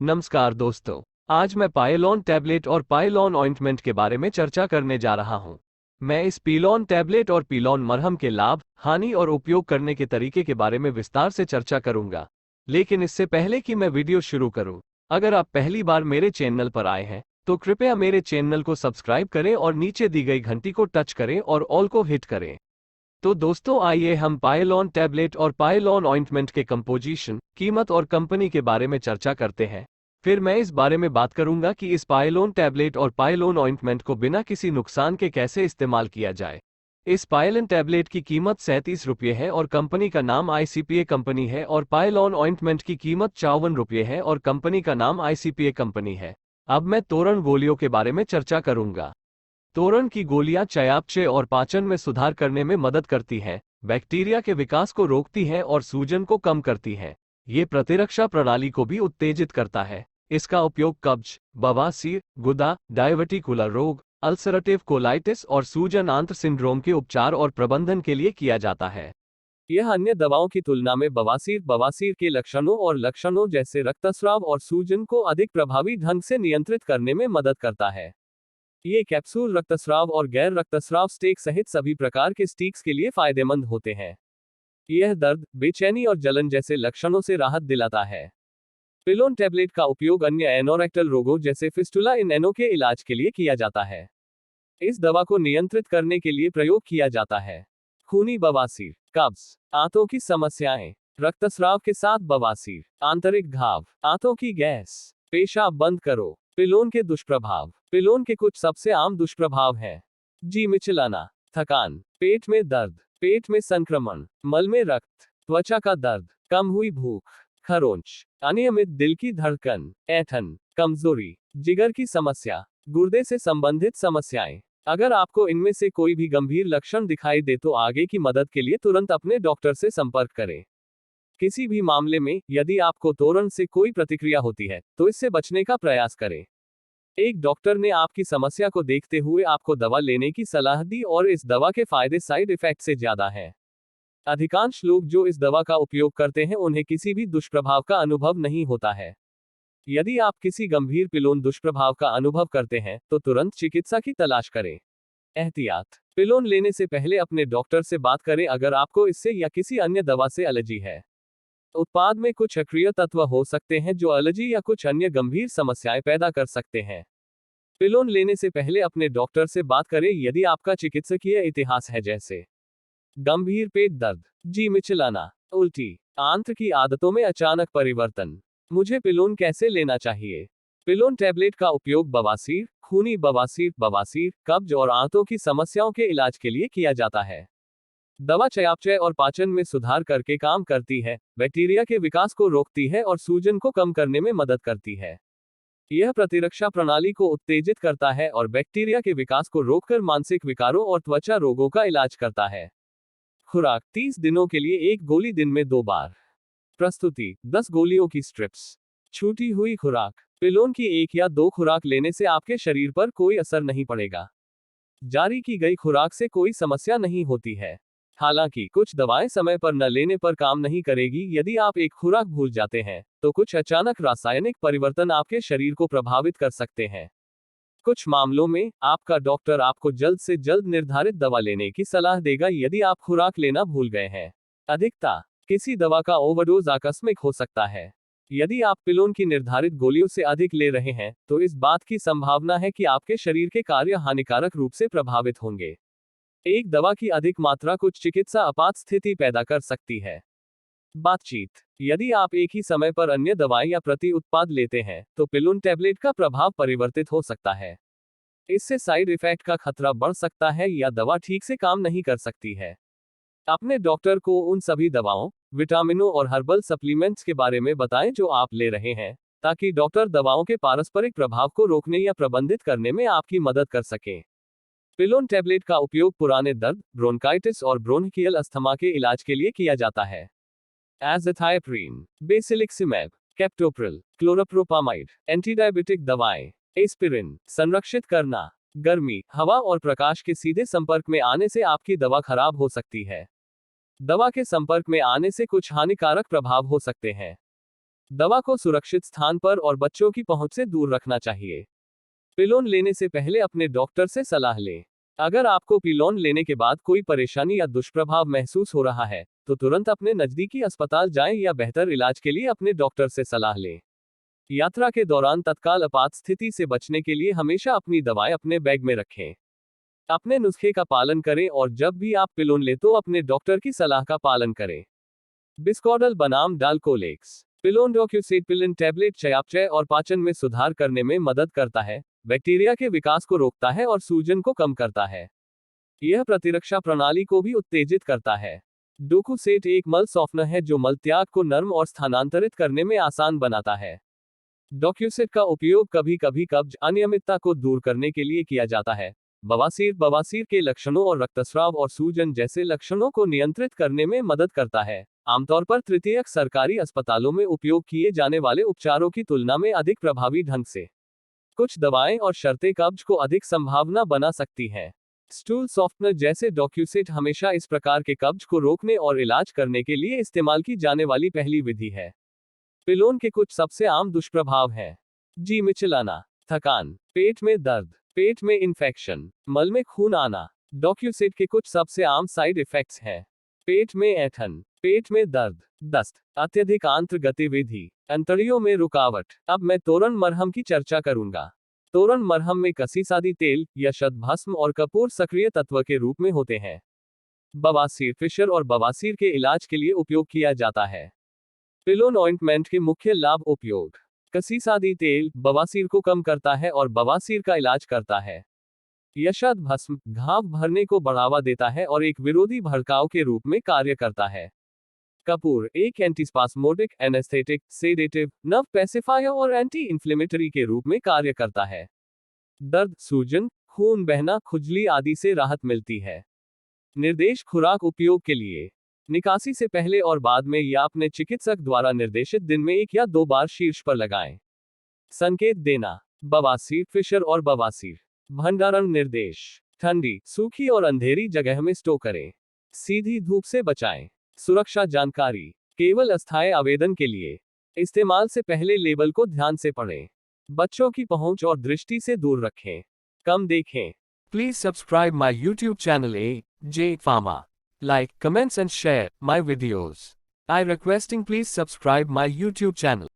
नमस्कार दोस्तों। आज मैं पायलॉन टैबलेट और पायलॉन ऑइंटमेंट के बारे में चर्चा करने जा रहा हूं। मैं इस पीलॉन टैबलेट और पीलॉन मरहम के लाभ, हानि और उपयोग करने के तरीके के बारे में विस्तार से चर्चा करूंगा। लेकिन इससे पहले कि मैं वीडियो शुरू करूं, अगर आप पहली बार मेरे चैनल पर आए हैं तो कृपया मेरे चैनल को सब्सक्राइब करें और नीचे दी गई घंटी को टच करें और ऑल को हिट करें। तो दोस्तों, आइए हम पायलॉन टैबलेट और पायलॉन ऑइंटमेंट के कंपोजिशन, कीमत और कंपनी के बारे में चर्चा करते हैं। फिर मैं इस बारे में बात करूंगा कि इस पायलॉन टैबलेट और पायलॉन ऑइंटमेंट को बिना किसी नुकसान के कैसे इस्तेमाल किया जाए। इस पायलॉन टैबलेट की कीमत 37 रुपये है और कंपनी का नाम आईसीपीए कंपनी है, और पायलॉन ऑइंटमेंट की कीमत 54 रुपये है और कंपनी का नाम आईसीपीए कंपनी है। अब मैं तोरण गोलियों के बारे में चर्चा करूंगा। तोरण की गोलियां चयापचय और पाचन में सुधार करने में मदद करती हैं, बैक्टीरिया के विकास को रोकती हैं और सूजन को कम करती हैं। ये प्रतिरक्षा प्रणाली को भी उत्तेजित करता है। इसका उपयोग कब्ज, बवासीर, गुदा, डायबिटिकुलर रोग, अल्सरेटिव कोलाइटिस और सूजन आंत्र सिंड्रोम के उपचार और प्रबंधन के लिए किया जाता है। यह अन्य दवाओं की तुलना में बवासीर के लक्षणों और लक्षणों जैसे रक्तस्राव और सूजन को अधिक प्रभावी ढंग से नियंत्रित करने में मदद करता है। ये कैप्सूल रक्तस्राव और गैर रक्तस्राव स्टेक सहित सभी प्रकार के स्टीक्स के लिए फायदेमंद होते हैं। यह दर्द, बेचैनी और जलन जैसे लक्षणों से राहत दिलाता है। पिलोन टैबलेट का उपयोग अन्य एनोरेक्टल रोगों जैसे फिस्टुला इन एनो के इलाज के लिए किया जाता है। इस दवा को नियंत्रित करने के लिए प्रयोग किया जाता है। खूनी बवासीर, कब्ज, आंतों की समस्याएं, रक्तस्राव के साथ बवासीर, आंतरिक घाव, आंतों की गैस, पेशाब बंद करो। पिलोन के दुष्प्रभाव। पिलोन के कुछ सबसे आम दुष्प्रभाव हैं: जी मिचलाना, थकान, पेट में दर्द, पेट में संक्रमण, मल में रक्त, त्वचा का दर्द, कम हुई भूख, खरोंच, अनियमित दिल की धड़कन, ऐंठन, कमजोरी, जिगर की समस्या, गुर्दे से संबंधित समस्याएं। अगर आपको इनमें से कोई भी गंभीर लक्षण दिखाई दे तो आगे की मदद के लिए तुरंत अपने डॉक्टर से संपर्क करें। किसी भी मामले में यदि आपको तोरण से कोई प्रतिक्रिया होती है तो इससे बचने का प्रयास करें। एक डॉक्टर ने आपकी समस्या को देखते हुए आपको दवा लेने की सलाह दी और इस दवा के फायदे साइड इफेक्ट से ज्यादा हैं। अधिकांश लोग जो इस दवा का उपयोग करते हैं उन्हें किसी भी दुष्प्रभाव का अनुभव नहीं होता है। यदि आप किसी गंभीर पिलोन दुष्प्रभाव का अनुभव करते हैं तो तुरंत चिकित्सा की तलाश करें। एहतियात। पिलोन लेने से पहले अपने डॉक्टर से बात करें अगर आपको इससे या किसी अन्य दवा से एलर्जी है। उत्पाद में कुछ अक्रिय तत्व हो सकते हैं जो एलर्जी या कुछ अन्य गंभीर समस्याएं पैदा कर सकते हैं। पिलोन लेने से पहले अपने डॉक्टर से बात करें यदि आपका चिकित्सकीय इतिहास है, जैसे गंभीर पेट दर्द, जी मिचलाना, उल्टी, आंत्र की आदतों में अचानक परिवर्तन। मुझे पिलोन कैसे लेना चाहिए? पिलोन टैबलेट का उपयोग बवासीर, खूनी बवासीर, कब्ज और आंतों की समस्याओं के इलाज के लिए किया जाता है। दवा चयापचय और पाचन में सुधार करके काम करती है, बैक्टीरिया के विकास को रोकती है और सूजन को कम करने में मदद करती है। यह प्रतिरक्षा प्रणाली को उत्तेजित करता है और बैक्टीरिया के विकास को रोककर मानसिक विकारों और त्वचा रोगों का इलाज करता है। खुराक: 30 दिनों के लिए एक गोली दिन में 2 बार। प्रस्तुति: 10 गोलियों की स्ट्रिप्स। छूटी हुई खुराक: पिलोन की 1 या 2 खुराक लेने से आपके शरीर पर कोई असर नहीं पड़ेगा। जारी की गई खुराक से कोई समस्या नहीं होती है। हालांकि कुछ दवाएं समय पर न लेने पर काम नहीं करेगी। यदि आप एक खुराक भूल जाते हैं तो कुछ अचानक रासायनिक परिवर्तन आपके शरीर को प्रभावित कर सकते हैं। कुछ मामलों में आपका डॉक्टर आपको जल्द से जल्द निर्धारित दवा लेने की सलाह देगा यदि आप खुराक लेना भूल गए हैं। अधिकता: किसी दवा का ओवरडोज आकस्मिक हो सकता है। यदि आप पिलोन की निर्धारित गोलियों से अधिक ले रहे हैं तो इस बात की संभावना है कि आपके शरीर के कार्य हानिकारक रूप से प्रभावित होंगे। एक दवा की अधिक मात्रा कुछ चिकित्सा आपात स्थिति पैदा कर सकती है। बातचीत: यदि आप एक ही समय पर अन्य दवाएं या प्रति उत्पाद लेते हैं तो पिलोन टैबलेट का प्रभाव परिवर्तित हो सकता है। इससे साइड इफेक्ट का खतरा बढ़ सकता है या दवा ठीक से काम नहीं कर सकती है। अपने डॉक्टर को उन सभी दवाओं, विटामिनों और हर्बल सप्लीमेंट्स के बारे में बताएं जो आप ले रहे हैं, ताकि डॉक्टर दवाओं के पारस्परिक प्रभाव को रोकने या प्रबंधित करने में आपकी मदद कर सकें। पिलोन टैबलेट का उपयोग पुराने दर्द, ब्रोंकाइटिस और ब्रोंकियल अस्थमा के इलाज के लिए किया जाता है। एज़ाथाइप्रिन, बेसिलिक्सिमैब, कैप्टोप्रिल, क्लोरोप्रोपामाइड, एंटीडायबिटिक दवाएं। एस्पिरिन, संरक्षित करना। गर्मी, हवा और प्रकाश के सीधे संपर्क में आने से आपकी दवा खराब हो सकती है। दवा के संपर्क में आने से कुछ हानिकारक प्रभाव हो सकते हैं। दवा को सुरक्षित स्थान पर और बच्चों की पहुंच से दूर रखना चाहिए। पिलोन लेने से पहले अपने डॉक्टर से सलाह लें। अगर आपको पिलोन लेने के बाद कोई परेशानी या दुष्प्रभाव महसूस हो रहा है, तो तुरंत अपने नजदीकी अस्पताल जाएं या बेहतर इलाज के लिए अपने डॉक्टर से सलाह लें। यात्रा के दौरान तत्काल आपात स्थिति से बचने के लिए हमेशा अपनी दवाएं अपने बैग में रखें। अपने नुस्खे का पालन करें और जब भी आप पिलोन लें तो अपने डॉक्टर की सलाह का पालन करें। बिस्कॉडल बनाम डालकोलेक्स। पिलोन डॉक्यूसेट पिलिन टैबलेट चयापचय और पाचन में सुधार करने में मदद करता है, बैक्टीरिया के विकास को रोकता है और सूजन को कम करता है। यह प्रतिरक्षा प्रणाली को भी उत्तेजित करता है। डोकुसेट एक मल सॉफ्टनर है जो मल त्याग को नर्म और स्थानांतरित करने में आसान बनाता है। डॉक्यूसेट का उपयोग कभी कभी कब्ज अनियमितता को दूर करने के लिए किया जाता है। बवासीर के लक्षणों और रक्तस्राव और सूजन जैसे लक्षणों को नियंत्रित करने में मदद करता है। आमतौर पर तृतीयक सरकारी अस्पतालों में उपयोग किए जाने वाले उपचारों की तुलना में अधिक प्रभावी ढंग से। कुछ दवाएं और शर्तें कब्ज को अधिक संभावना बना सकती हैं। स्टूल सॉफ्टनर जैसे डॉक्यूसेट हमेशा इस प्रकार के कब्ज को रोकने और इलाज करने के लिए इस्तेमाल की जाने वाली पहली विधि है। पिलोन के कुछ सबसे आम दुष्प्रभाव हैं। जी मिचलाना, थकान, पेट में दर्द, पेट में इन्फेक्शन, मल में खून आना। डॉक्यूसेट के कुछ सबसे आम साइड इफेक्ट्स हैं। पेट में ऐंठन, पेट में दर्द, दस्त, अत्यधिक आंत्र गतिविधि, अंतड़ियों में रुकावट। अब मैं तोरण मरहम की चर्चा करूंगा। तोरण मरहम में कसीसादी तेल या शतभस्म और कपूर सक्रिय तत्व के रूप में होते हैं। बवासीर, फिशर और बवासीर के इलाज के लिए उपयोग किया जाता है। पिलोन ऑइंटमेंट के मुख्य लाभ उपयोग। कसीसादी तेल बवासीर को कम करता है और बवासीर का इलाज करता है। यशद भस्म घाव भरने को बढ़ावा देता है और एक विरोधी भड़काव के रूप में कार्य करता है। कपूर एक antispasmodic, anaesthetic, sedative, nerve pacifier और एंटी इंफ्लेमेटरी के रूप में कार्य करता है। दर्द, सूजन, खून बहना, खुजली आदि से राहत मिलती है। निर्देश खुराक उपयोग के लिए निकासी से पहले और बाद में या अपने चिकित्सक द्वारा निर्देशित दिन में 1 या 2 बार शीर्ष पर लगाएं। संकेत देना। बवासीर, फिशर और बवासीर। भंडारण निर्देश। ठंडी, सूखी और अंधेरी जगह में स्टोर करें। सीधी धूप से बचाएं। सुरक्षा जानकारी केवल अस्थायी आवेदन के लिए। इस्तेमाल से पहले लेबल को ध्यान से पढ़ें। बच्चों की पहुंच और दृष्टि से दूर रखें। कम देखें। Please subscribe my YouTube channel AJ Pharma. Like, comments and share my videos. I requesting please subscribe my YouTube channel.